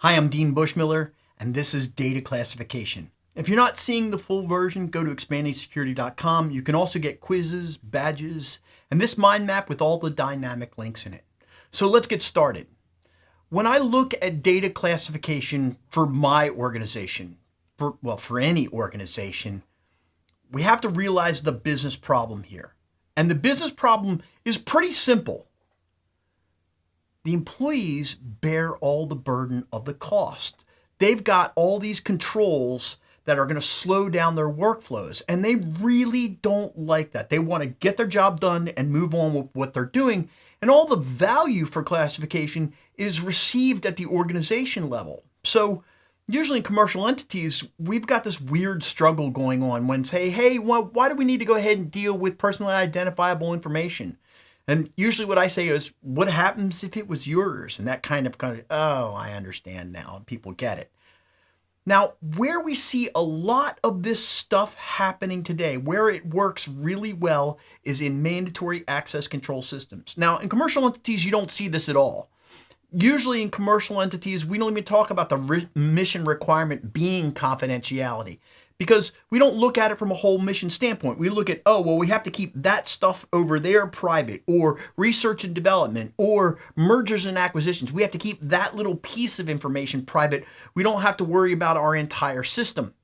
Hi, I'm Dean Bushmiller, and this is Data Classification. If you're not seeing the full version, go to expanding-security.com. You can also get quizzes, badges, and this mind map with all the dynamic links in it. So let's get started. When I look at data classification for my organization, for any organization, we have to realize the business problem here. And the business problem is pretty simple. The employees bear all the burden of the cost. They've got all these controls that are going to slow down their workflows, and they really don't like that. They want to get their job done and move on with what they're doing, and all the value for classification is received at the organization level. So usually in commercial entities, we've got this weird struggle going on when say, hey, why do we need to go ahead and deal with personally identifiable information? And usually what I say is, what happens if it was yours? And that kind of, oh, I understand now, and people get it. Now, where we see a lot of this stuff happening today, where it works really well, is in mandatory access control systems. Now, in commercial entities, you don't see this at all. Usually in commercial entities, we don't even talk about the mission requirement being confidentiality, because we don't look at it from a whole mission standpoint. We look at, oh, well, we have to keep that stuff over there private, or research and development, or mergers and acquisitions. We have to keep that little piece of information private. We don't have to worry about our entire system.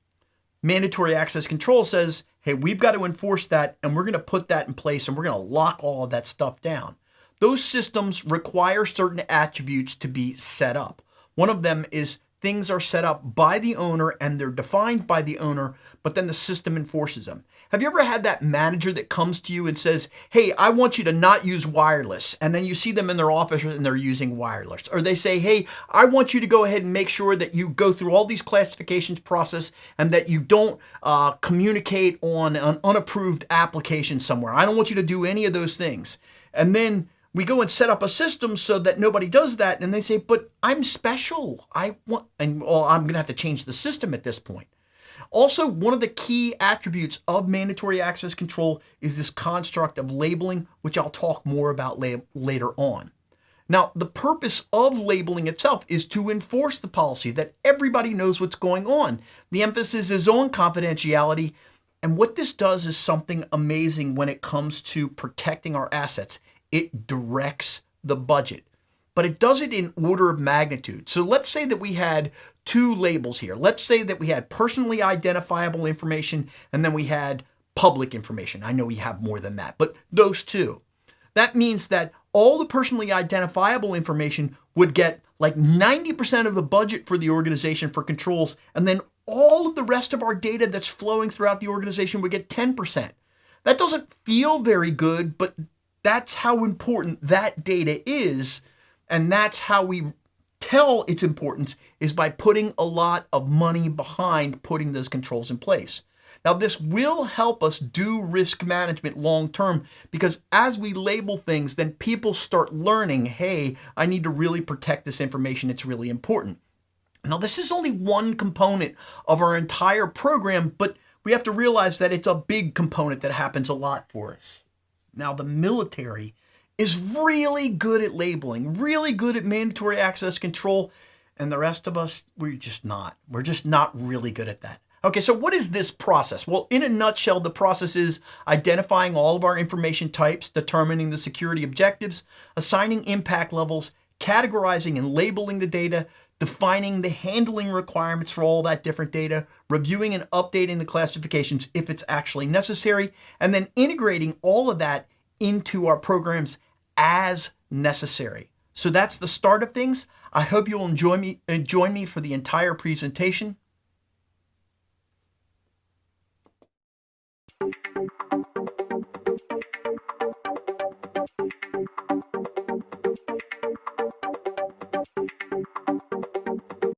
Mandatory access control says, hey, we've got to enforce that, and we're going to put that in place, and we're going to lock all of that stuff down. Those systems require certain attributes to be set up. One of them is things are set up by the owner and they're defined by the owner, but then the system enforces them. Have you ever had that manager that comes to you and says, hey, I want you to not use wireless, and then you see them in their office and they're using wireless? Or they say, hey, I want you to go ahead and make sure that you go through all these classifications process and that you don't communicate on an unapproved application somewhere. I don't want you to do any of those things. And then we go and set up a system so that nobody does that. And they say, but I'm special. I'm going to have to change the system at this point. Also, one of the key attributes of mandatory access control is this construct of labeling, which I'll talk more about later on. Now, the purpose of labeling itself is to enforce the policy that everybody knows what's going on. The emphasis is on confidentiality. And what this does is something amazing when it comes to protecting our assets. It directs the budget, but it does it in order of magnitude. So let's say that we had two labels here. Let's say that we had personally identifiable information and then we had public information. I know we have more than that, but those two. That means that all the personally identifiable information would get like 90% of the budget for the organization for controls, and then all of the rest of our data that's flowing throughout the organization would get 10%. That doesn't feel very good, but that's how important that data is, and that's how we tell its importance, is by putting a lot of money behind putting those controls in place. Now, this will help us do risk management long term, because as we label things, then people start learning, hey, I need to really protect this information. It's really important. Now, this is only one component of our entire program, but we have to realize that it's a big component that happens a lot for us. Now, the military is really good at labeling, really good at mandatory access control, and the rest of us, we're just not. We're just not really good at that. Okay, so what is this process? Well, in a nutshell, the process is identifying all of our information types, determining the security objectives, assigning impact levels, categorizing and labeling the data, defining the handling requirements for all that different data, reviewing and updating the classifications if it's actually necessary, and then integrating all of that into our programs as necessary. So that's the start of things. I hope you'll join me for the entire presentation.